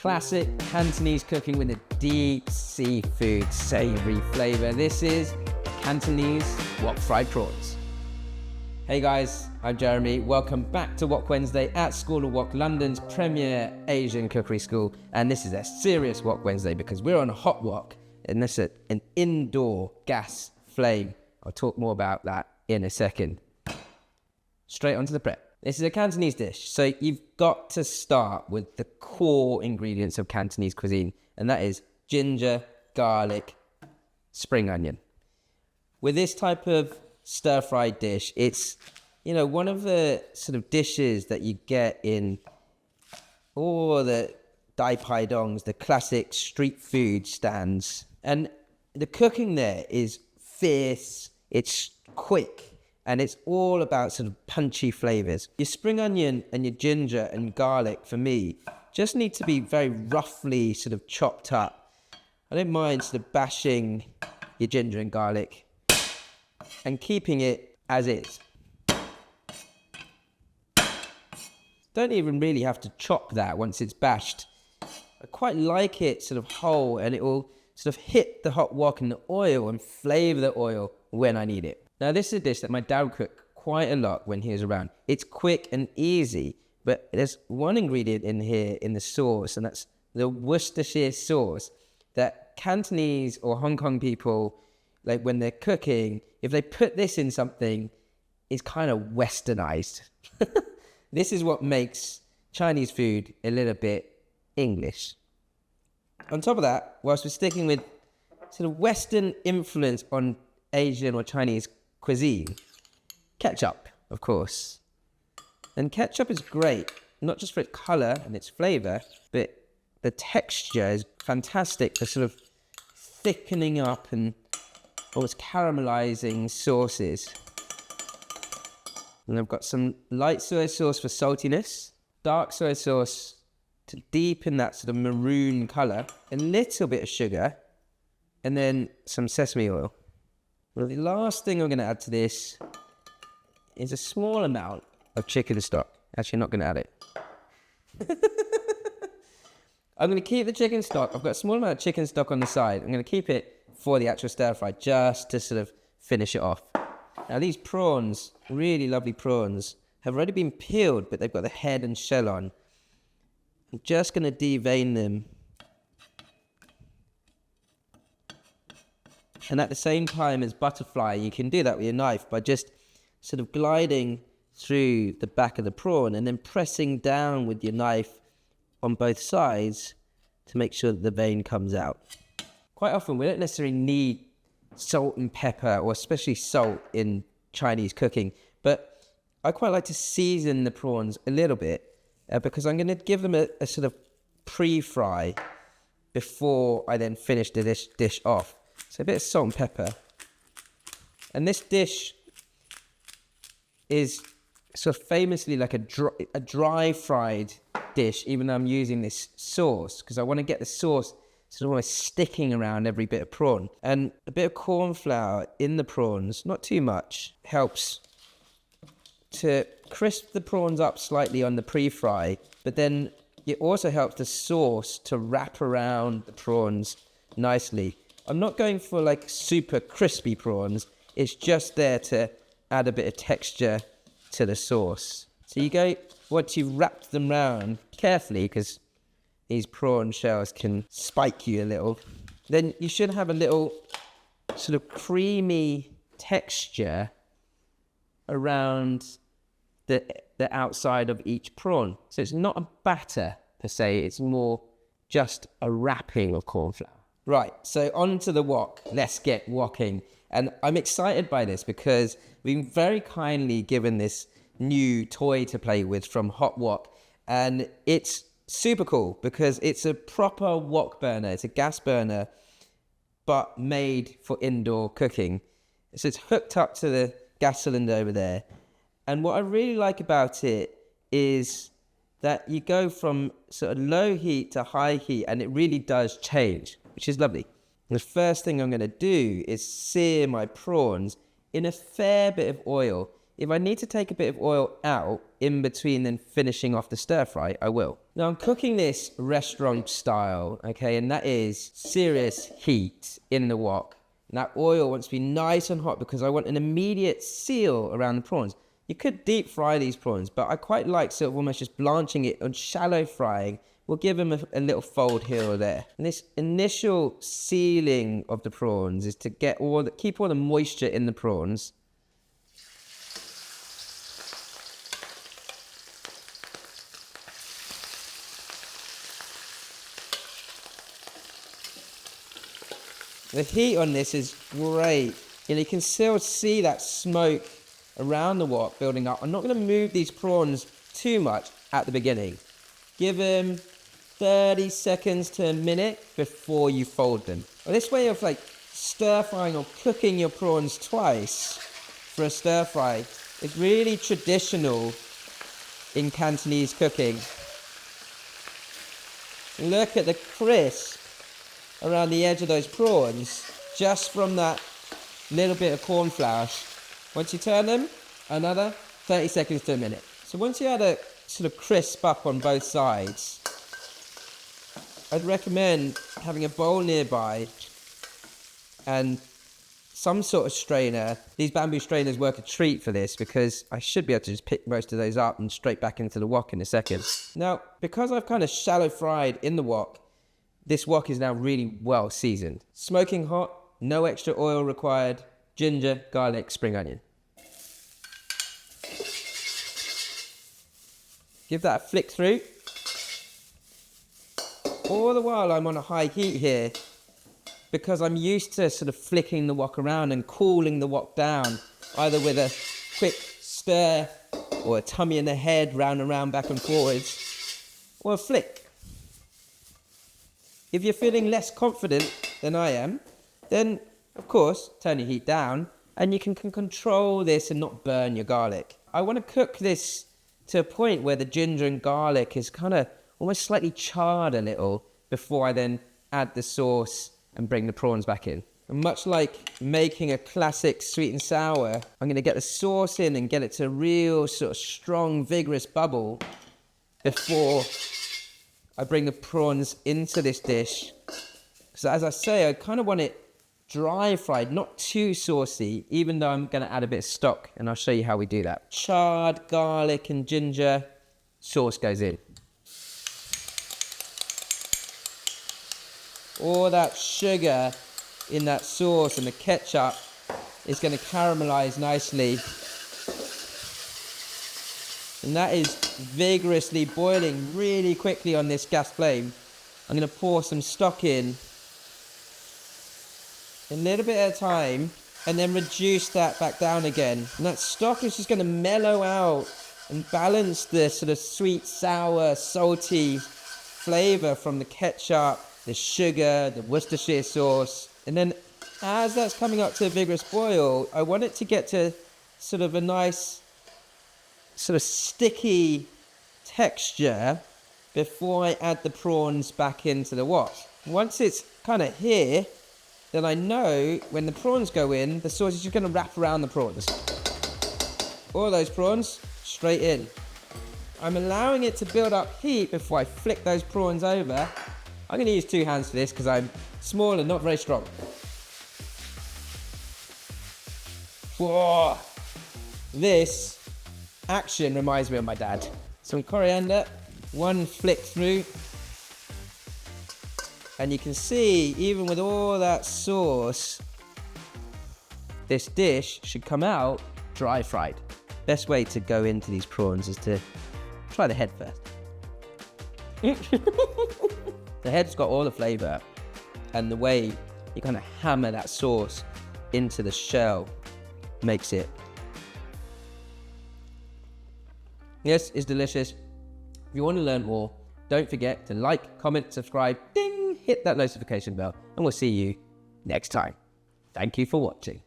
Classic Cantonese cooking with a deep seafood savoury flavour. This is Cantonese wok fried prawns. Hey guys, I'm Jeremy. Welcome back to Wok Wednesday at School of Wok, London's premier Asian cookery school. And this is a serious Wok Wednesday because we're on a hot wok and this is an indoor gas flame. I'll talk more about that in a second. Straight onto the prep. This is a Cantonese dish, so you've got to start with the core ingredients of Cantonese cuisine, and that is ginger, garlic, spring onion. With this type of stir-fried dish, it's, you know, one of the sort of dishes that you get in all the dai pai dongs, the classic street food stands. And the cooking there is fierce, it's quick, and it's all about sort of punchy flavors. Your spring onion and your ginger and garlic, for me, just need to be very roughly sort of chopped up. I don't mind sort of bashing your ginger and garlic and keeping it as is. Don't even really have to chop that once it's bashed. I quite like it sort of whole, and it will sort of hit the hot wok and the oil and flavor the oil when I need it. Now, this is a dish that my dad would cook quite a lot when he was around. It's quick and easy, but there's one ingredient in here in the sauce, and that's the Worcestershire sauce that Cantonese or Hong Kong people, like when they're cooking, if they put this in something, it's kind of westernized. This is what makes Chinese food a little bit English. On top of that, whilst we're sticking with sort of Western influence on Asian or Chinese cuisine, ketchup, of course. And ketchup is great, not just for its color and its flavor, but the texture is fantastic for sort of thickening up and almost caramelizing sauces. And I've got some light soy sauce for saltiness, dark soy sauce to deepen that sort of maroon color, a little bit of sugar, and then some sesame oil. Well, the last thing I'm going to add to this is a small amount of chicken stock. Actually, I'm not going to add it. I'm going to keep the chicken stock. I've got a small amount of chicken stock on the side. I'm going to keep it for the actual stir fry, just to sort of finish it off. Now, these prawns, really lovely prawns, have already been peeled, but they've got the head and shell on. I'm just going to devein them. And at the same time as butterfly, you can do that with your knife by just sort of gliding through the back of the prawn and then pressing down with your knife on both sides to make sure that the vein comes out. Quite often, we don't necessarily need salt and pepper, or especially salt in Chinese cooking, but I quite like to season the prawns a little bit because I'm going to give them a sort of pre-fry before I then finish the dish off. So a bit of salt and pepper. And this dish is sort of famously like a dry fried dish, even though I'm using this sauce, because I want to get the sauce sort of almost sticking around every bit of prawn. And a bit of cornflour in the prawns, not too much, helps to crisp the prawns up slightly on the pre-fry, but then it also helps the sauce to wrap around the prawns nicely. I'm not going for like super crispy prawns. It's just there to add a bit of texture to the sauce. So you go, once you've wrapped them round carefully, because these prawn shells can spike you a little, then you should have a little sort of creamy texture around the outside of each prawn. So it's not a batter per se, it's more just a wrapping of cornflour. Right, so on to the wok. Let's get woking. And I'm excited by this because we've been very kindly given this new toy to play with from Hot Wok. And it's super cool because it's a proper wok burner. It's a gas burner, but made for indoor cooking. So it's hooked up to the gas cylinder over there. And what I really like about it is that you go from sort of low heat to high heat, and it really does change, which is lovely. The first thing I'm going to do is sear my prawns in a fair bit of oil. If I need to take a bit of oil out in between then finishing off the stir fry, I will. Now I'm cooking this restaurant style, okay, and that is serious heat in the wok. And that oil wants to be nice and hot because I want an immediate seal around the prawns. You could deep fry these prawns, but I quite like sort of almost just blanching it on shallow frying. We'll give them a little fold here or there. And this initial sealing of the prawns is to get keep all the moisture in the prawns. The heat on this is great. And you can still see that smoke around the wok building up. I'm not going to move these prawns too much at the beginning. Give them 30 seconds to a minute before you fold them. Well, this way of like stir frying or cooking your prawns twice for a stir fry is really traditional in Cantonese cooking. Look at the crisp around the edge of those prawns just from that little bit of cornflour. Once you turn them, another 30 seconds to a minute. So once you had a sort of crisp up on both sides, I'd recommend having a bowl nearby and some sort of strainer. These bamboo strainers work a treat for this because I should be able to just pick most of those up and straight back into the wok in a second. Now, because I've kind of shallow fried in the wok, this wok is now really well seasoned. Smoking hot, no extra oil required, ginger, garlic, spring onion. Give that a flick through. All the while I'm on a high heat here because I'm used to sort of flicking the wok around and cooling the wok down, either with a quick stir or a tummy in the head, round and round, back and forwards, or a flick. If you're feeling less confident than I am, then of course, turn your heat down and you can control this and not burn your garlic. I want to cook this to a point where the ginger and garlic is kind of almost slightly charred a little before I then add the sauce and bring the prawns back in. And much like making a classic sweet and sour, I'm going to get the sauce in and get it to a real sort of strong, vigorous bubble before I bring the prawns into this dish. So as I say, I kind of want it dry fried, not too saucy, even though I'm going to add a bit of stock, and I'll show you how we do that. Charred garlic and ginger, sauce goes in. All that sugar in that sauce and the ketchup is going to caramelize nicely. And that is vigorously boiling really quickly on this gas flame. I'm going to pour some stock in a little bit at a time and then reduce that back down again. And that stock is just going to mellow out and balance the sort of sweet, sour, salty flavor from the ketchup, the sugar, the Worcestershire sauce. And then as that's coming up to a vigorous boil, I want it to get to sort of a nice sort of sticky texture before I add the prawns back into the wok. Once it's kind of here, then I know when the prawns go in, the sauce is just going to wrap around the prawns. All those prawns straight in. I'm allowing it to build up heat before I flick those prawns over. I'm going to use 2 hands for this because I'm small and not very strong. Whoa. This action reminds me of my dad. Some coriander, 1 flick through. And you can see, even with all that sauce, this dish should come out dry fried. Best way to go into these prawns is to try the head first. The head's got all the flavor, and the way you kind of hammer that sauce into the shell makes it. Yes, it's delicious. If you want to learn more, don't forget to like, comment, subscribe, ding, hit that notification bell, and we'll see you next time. Thank you for watching.